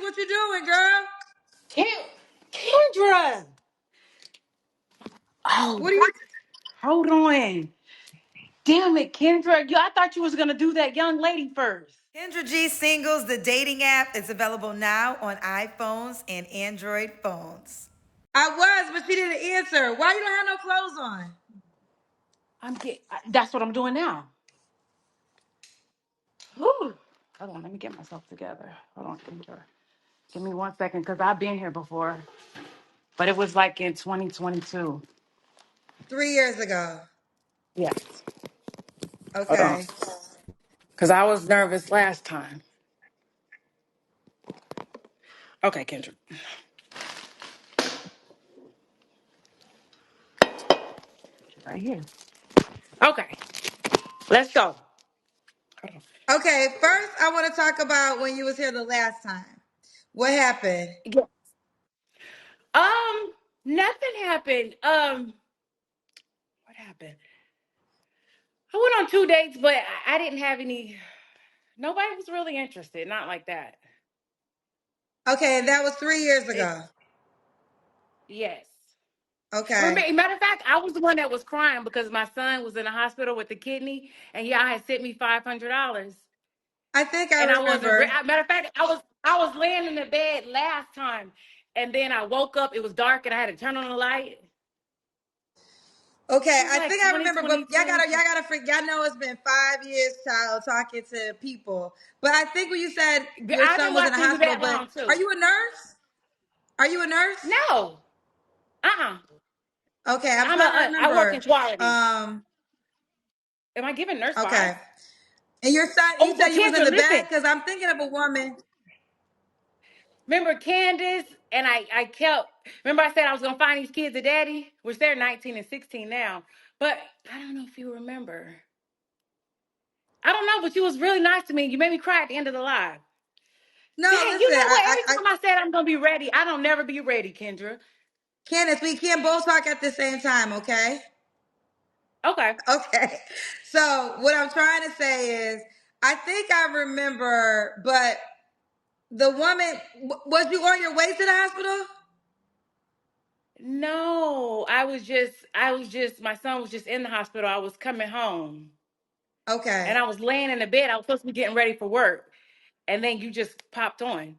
what you doing, girl? Kendra. Oh, What are you? hold on. Damn it, Kendra. I thought you was gonna do that young lady first. Kendra G Singles, the dating app, is available now on iPhones and Android phones. I was, but she didn't answer. Why you don't have no clothes on? That's what I'm doing now. Whew. Hold on, let me get myself together. Hold on, Kendra. Give me 1 second, because I've been here before. But it was like in 2022. 3 years ago. Yes. Hold on. Okay. Because I was nervous last time. Okay, Kendra. Right here. Okay. Let's go. Hold on. Okay, first I want to talk about when you was here the last time. What happened? Yeah. Nothing happened. What happened? I went on 2 dates, but I didn't have any. Nobody was really interested. Not like that. Okay, that was 3 years It. ago. Yes. Okay. Matter of fact, I was the one that was crying because my son was in the hospital with the kidney, and y'all had sent me $500, I think I and I wasn't. remember. Matter of fact, I was laying in the bed last time, and then I woke up. It was dark, and I had to turn on the light. Okay, It was I like think I remember, but2022. y'all know it's been 5 years, child, talking to people. But I think when you said your I've son been was in the watching you hospital, that but long are too. you a nurse? Are you a nurse? No. Uh-uh. Okay, I'm trying to I work in remember. quality. Um, Am I giving nurse vibes? okay. And your son, you Oh, said but you was in Kendra, the bed listen. because I'm thinking of a woman. Remember Candace? And I kept, remember I said I was going to find these kids a daddy? Which they're 19 and 16 now. But I don't know if you remember. I don't know, but you was really nice to me. You made me cry at the end of the live. No, Dang, you listen, know what? Every time I said I'm going to be ready, I don't never be ready, Kendra. Candace, we can't both talk at the same time, okay? Okay. Okay. So what I'm trying to say is, I think I remember, but the woman, was you on your way to the hospital? No, my son was just in the hospital. I was coming home Okay. and I was laying in the bed. I was supposed to be getting ready for work. And then you just popped on.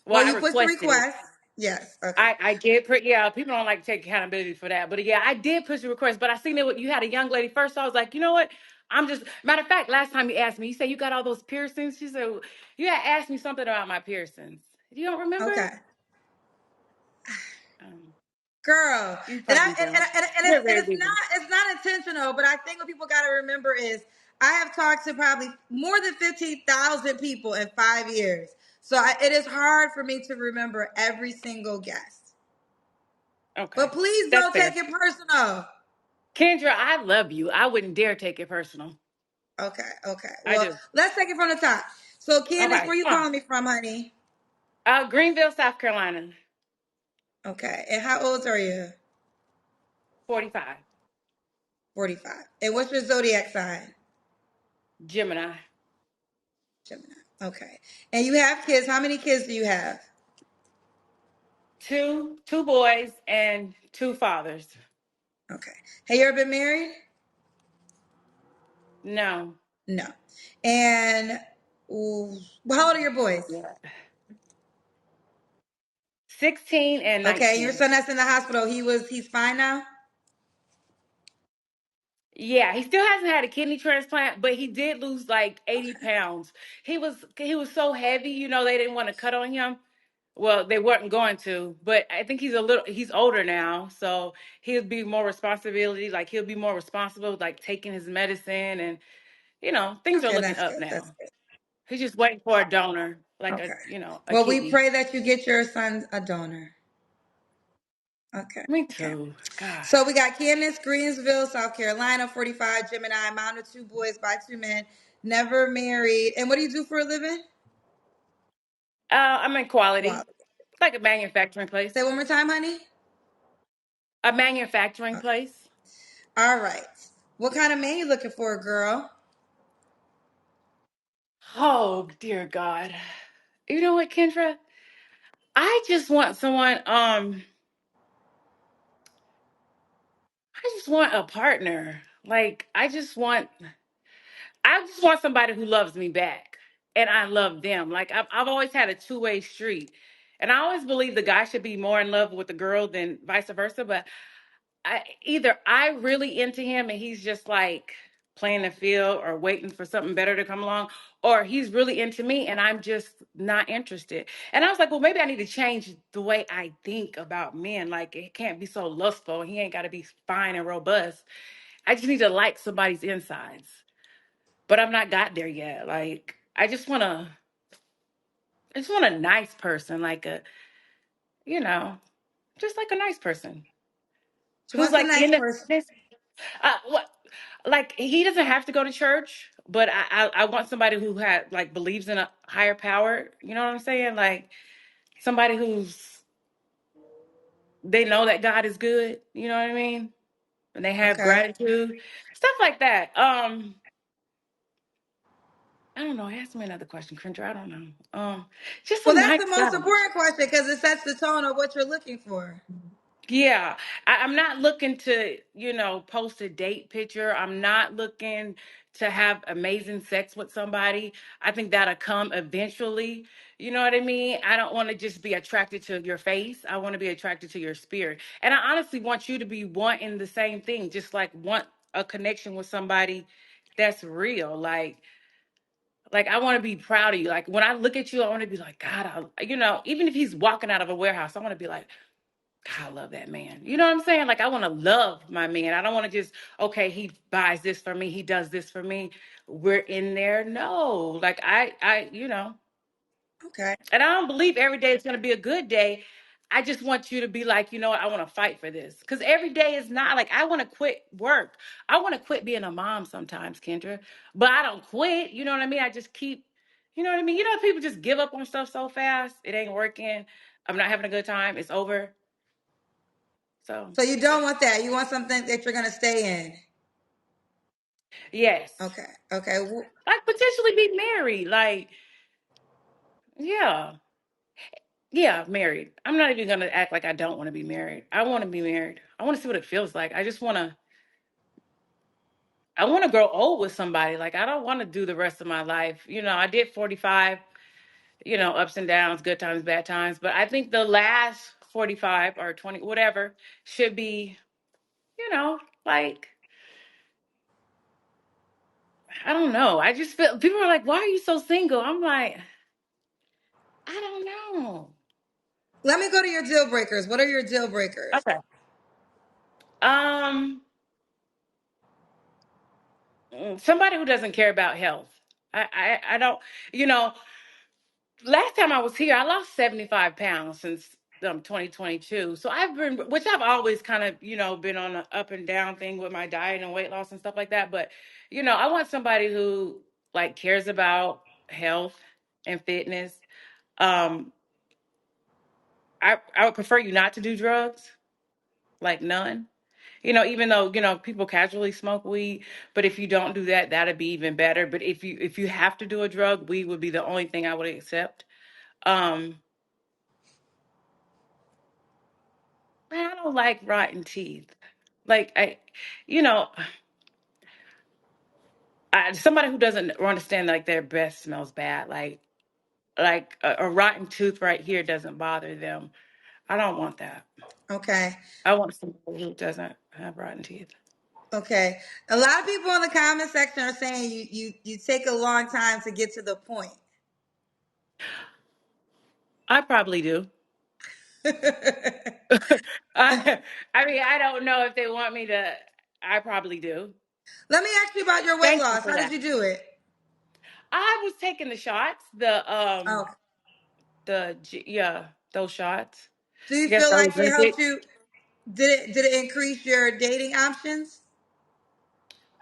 Well, Well, I you put the requested it. request. Yes. Okay. I did put, yeah, people don't like to take accountability for that. But yeah, I did push the request. But I seen that you had a young lady first. So I was like, you know what? Matter of fact, last time you asked me, you said you got all those piercings. She said, you had asked me something about my piercings. You don't remember? Okay. Um, Girl, you and probably don't. it's You're very busy. intentional. But I think what people got to remember is I have talked to probably more than 15,000 people in 5 years, so it is hard for me to remember every single guest. Okay. But please That's don't fair. take it personal. Kendra, I love you. I wouldn't dare take it personal. Okay, okay. I Well, do. let's take it from the top. So, Candace, Okay. where you calling me from, honey? Greenville, South Carolina, Okay, and how old are you? 45. 45. And what's your zodiac sign? Gemini. Gemini. Okay. And you have kids. How many kids do you have? Two boys and two fathers. Okay. Have you ever been married? No. No. And how old are your boys? Yeah. 16 and Okay, your 19. son that's in the hospital, he's fine now? Yeah, he still hasn't had a kidney transplant, but he did lose like 80 pounds. He was so heavy, they didn't want to cut on him. Well, they weren't going to, but I think he's older now, so he'll be more responsibility, like he'll be more responsible, like taking his medicine and things are Okay, looking that's up good. That's now. good. He's just waiting for a donor, like Okay. a Well, we kidney. pray that you get your son a donor. Okay. Me Okay. too. God. So we got Candace, Greensville, South Carolina, 45, Gemini, mom of two boys by two men, never married. And what do you do for a living? I'm in quality, Quality. like a manufacturing place. Say one more time, honey. A manufacturing Okay. place. All right. What kind of man you looking for, girl? Oh dear God. You know what, Kendra? I just want someone. I just want a partner. Like I just want somebody who loves me back, and I love them. Like I've always had a two-way street, and I always believe the guy should be more in love with the girl than vice versa. But either I really into him and he's just like playing the field or waiting for something better to come along, or he's really into me and I'm just not interested. And I was like, well, maybe I need to change the way I think about men. Like it can't be so lustful. He ain't got to be fine and robust. I just need to like somebody's insides. But I'm not got there yet. Like I just want a nice person, like you know, just like a nice person She who's wants a like nice in person. the what like he doesn't have to go to church, but I want somebody who had like believes in a higher power. You know what I'm saying? Like somebody who's they know that God is good. You know what I mean? And they have Okay. gratitude, stuff like that. I don't know. Ask me another question, Kendra. I don't know. Just a Well, that's nice the most guy. important question because it sets the tone of what you're looking for. Yeah, I'm not looking to, post a date picture. I'm not looking to have amazing sex with somebody. I think that'll come eventually. You know what I mean? I don't want to just be attracted to your face. I want to be attracted to your spirit. And I honestly want you to be wanting the same thing, just like want a connection with somebody that's real. Like I want to be proud of you. Like when I look at you, I want to be like, God, even if he's walking out of a warehouse, I want to be like, God, I love that man. You know what I'm saying? Like I want to love my man. I don't want to just, okay, he buys this for me, he does this for me. We're in there. No. Like Okay. and I don't believe every day is gonna be a good day. I just want you to be like, you know what, I want to fight for this. Because every day is not like I want to quit work. I want to quit being a mom sometimes, Kendra. But I don't quit. You know what I mean? I just keep, you know what I mean? People just give up on stuff so fast. It ain't working. I'm not having a good time. It's over. So So you don't want that. You want something that you're gonna stay in. yes. Okay. Okay. Like potentially be married. Like, yeah. Yeah, married. I'm not even gonna act like I don't want to be married. I want to be married. I want to see what it feels like. I want to grow old with somebody. Like I don't want to do the rest of my life. I did 45, ups and downs, good times, bad times. But I think the last 45 or 20, whatever, should be, like, I don't know. I just feel people are like, why are you so single? I'm like, I don't know. Let me go to your deal breakers. What are your deal breakers? Okay. Um, somebody who doesn't care about health. I don't, you know, last time I was here, I lost 75 pounds since 2022. So which I've always kind of, been on an up and down thing with my diet and weight loss and stuff like that. But, I want somebody who like cares about health and fitness. Um, I would prefer you not to do drugs, like none. Even though, people casually smoke weed, but if you don't do that, that'd be even better. But if you have to do a drug, weed would be the only thing I would accept. Um, Man, I don't like rotten teeth. Like you know, somebody who doesn't understand like their breath smells bad. Like a rotten tooth right here doesn't bother them. I don't want that. Okay. I want somebody who doesn't have rotten teeth. Okay. A lot of people in the comment section are saying you take a long time to get to the point. I probably do. I, I mean, I don't know if they want me to. I probably do. Let me ask you about your weight Thank you loss. for How did that. you do it? I was taking the shots, Oh, yeah, those shots. do you I guess feel I like was it it. helped you? Did it increase your dating options?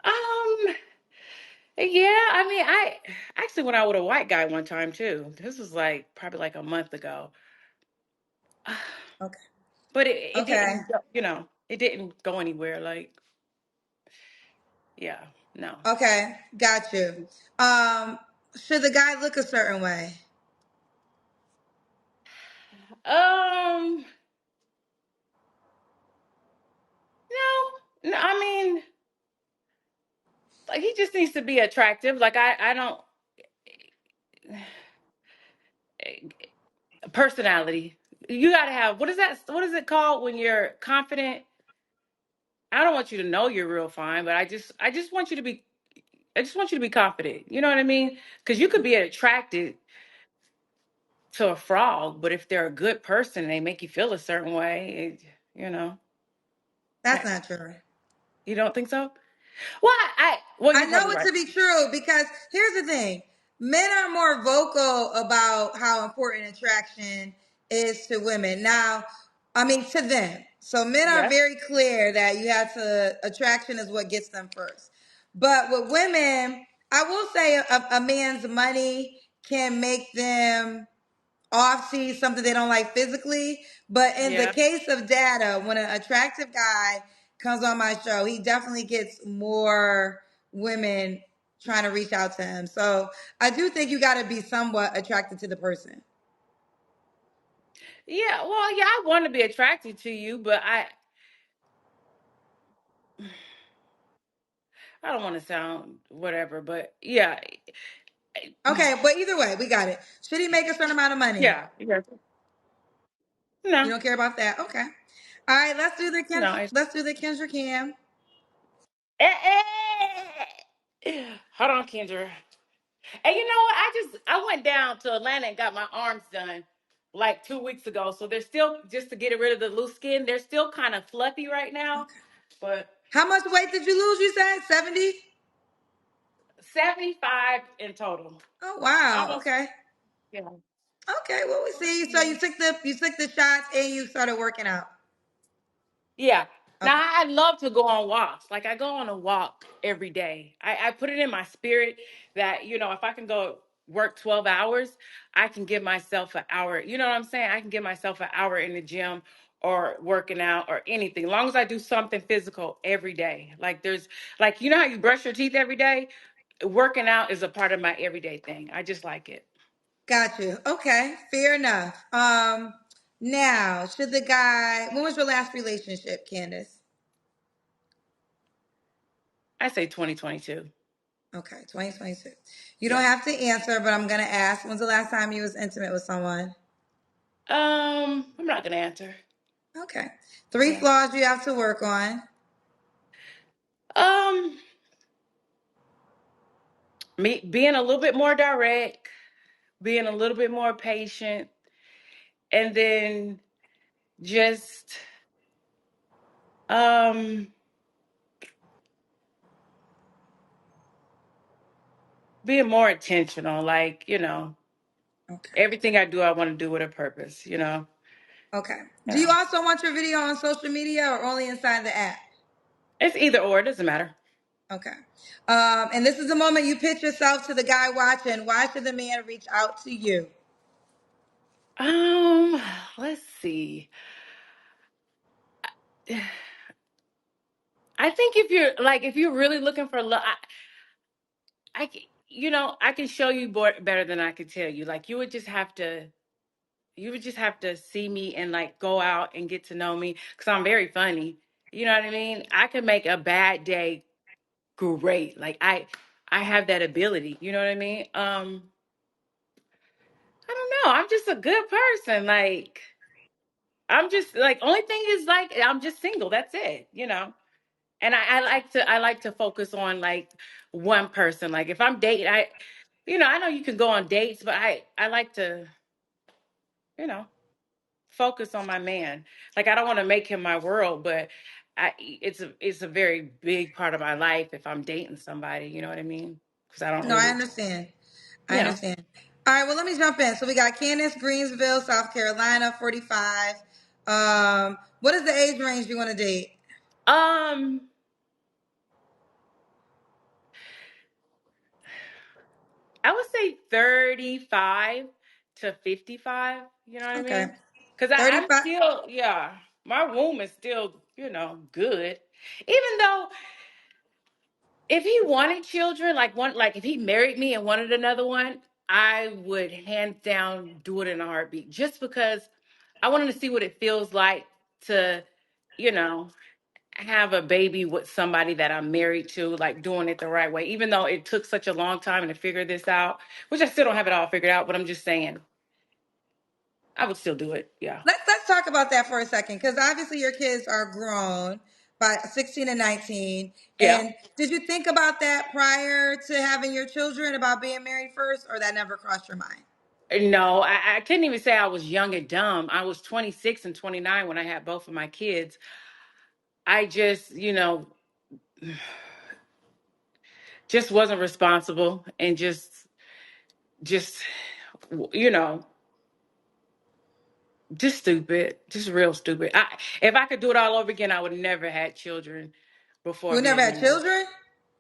Um, yeah, I mean, I actually went out with a white guy one time too. This was like probably like a month ago. Okay. But it Okay. didn't, it didn't go anywhere. Like, yeah, no. Okay. Got you. Should the guy look a certain way? Um, no, I mean, like he just needs to be attractive. Like I don't personality. You got to have what is that? What is it called when you're confident? I don't want you to know you're real fine, but I just want you to be. I just want you to be confident. You know what I mean? Because you could be attracted to a frog, but if they're a good person and they make you feel a certain way, you know, That's that not true. you don't think so? Well, well, I you're know probably it right. to be true because here's the thing: men are more vocal about how important attraction is to women. Now, I mean to them. So men are Yeah, very clear that you have to attraction is what gets them first. But with women, I will say a man's money can make them off see something they don't like physically. But in the yeah, case of Data, when an attractive guy comes on my show, he definitely gets more women trying to reach out to him. So I do think you got to be somewhat attracted to the person. yeah. Well, yeah, I want to be attracted to you, but I don't want to sound whatever, but yeah, Okay, but either way, we got it. Should he make a certain amount of money? yeah, yeah. You No, don't care about that? Okay. All right, no. It's, Let's do the Kendra Cam. hold on, Kendra. And you know what? I went down to Atlanta and got my arms done like 2 weeks ago. So they're still just to get rid of the loose skin. They're still kind of fluffy right now, Okay. but How much weight did you lose? You said 70? 75 in total. Oh wow. Almost. Okay. Yeah. Okay, well we see. So you took the shots and you started working out. Yeah. Now Okay. I love to go on walks. Like I go on a walk every day. I put it in my spirit that, if I can go work 12 hours, I can give myself an hour. You know what I'm saying? I can give myself an hour in the gym or working out or anything. As long as I do something physical every day. Like like how you brush your teeth every day? Working out is a part of my everyday thing. I just like it. Got you. Okay, fair enough. Now, should the guy when was your last relationship, Candace? I say 2022. Okay, 2022. You don't Yeah. have to answer, but I'm gonna ask, when's the last time you was intimate with someone? I'm not gonna answer. Okay. Three Yeah. flaws you have to work on. Um, Me being a little bit more direct, being a little bit more patient, and then just um being more intentional. Like, Okay. everything I do, I want to do with a purpose. Okay. You Do you know. also want your video on social media or only inside the app? It's either or, it doesn't matter. Okay. And this is the moment you pitch yourself to the guy watching. Why should the man reach out to you? Um, let's see. I think if you're really looking for love, I can show you better than I could tell you. Like you would just have to see me and like go out and get to know me because I'm very funny. You know what I mean? I can make a bad day great. Like I have that ability. You know what I mean? I don't know. I'm just a good person. Like I'm just like only thing is like I'm just single. That's it. And I like to focus on like one person. Like if I'm dating, I know you can go on dates, but I like to, you know. focus on my man. Like I don't want to make him my world, but it's a very big part of my life if I'm dating somebody. You know what I mean? Because I don't No, I really, understand. I you know. understand. All right, well, let me jump in. So we got Candace, Greensville, South Carolina, 45. What is the age range you want to date? Um, I would say 35 to 55. You know what I Okay. mean? Because I'm 35. still, yeah, my womb is still, good. Even though if he wanted children, like if he married me and wanted another one, I would hands down do it in a heartbeat. Just because I wanted to see what it feels like to, you know, have a baby with somebody that I'm married to, like doing it the right way, even though it took such a long time to figure this out, which I still don't have it all figured out, but I'm just saying I would still do it. Yeah. Let's talk about that for a second, because obviously your kids are grown by 16 and 19. Yeah. And did you think about that prior to having your children, about being married first, or that never crossed your mind? No, I couldn't even say I was young and dumb. I was 26 and 29 when I had both of my kids. I just, just wasn't responsible and just, you know, just stupid, just real stupid. If I could do it all over again, I would never had children before You never being had married. children?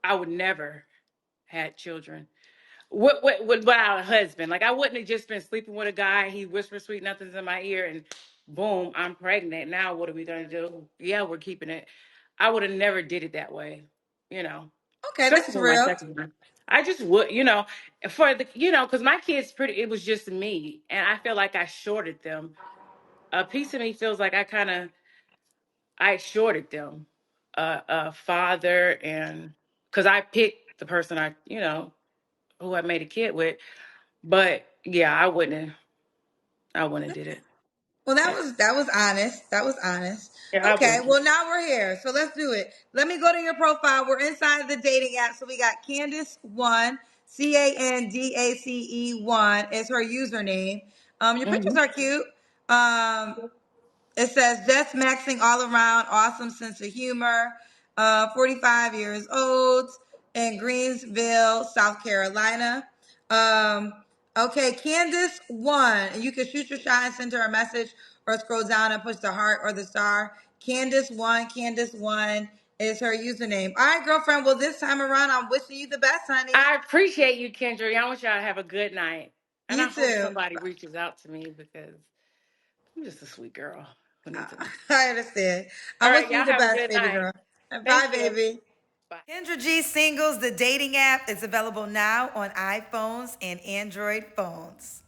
I would never had children. Without a husband. Like I wouldn't have just been sleeping with a guy. He whispered sweet nothings in my ear, and boom, I'm pregnant. Now what are we gonna do? Yeah, we're keeping it. I would have never did it that way, you know. Okay, Especially that's for my real. second one. I just would, for the, because my kids pretty. It was just me, and I feel like I shorted them. A piece of me feels like I shorted them, a father, and because I picked the person who I made a kid with. But yeah, I wouldn't have did it. Well, Yeah. that was honest. That was honest. Yeah, I Okay, wouldn't. well now we're here, so let's do it. Let me go to your profile. We're inside the dating app, so we got Candace One, Candace 1 is her username. Your pictures Hmm. are cute. It says just maxing all around, awesome sense of humor. 45 years old in Greensville, South Carolina. Um, okay, Candace 1. And you can shoot your shot and send her a message, or scroll down and push the heart or the star. Candace 1 is her username. All right, girlfriend. Well, this time around, I'm wishing you the best, honey. I appreciate you, Kendra. I want y'all to have a good night. And I You hope too. somebody reaches out to me because I'm just a sweet girl who needs a man. I understand. All I'm right, wishing you y'all the have a best, good baby night. girl. Bye, Thank you. baby. Bye. Kendra G Singles, the dating app, is available now on iPhones and Android phones.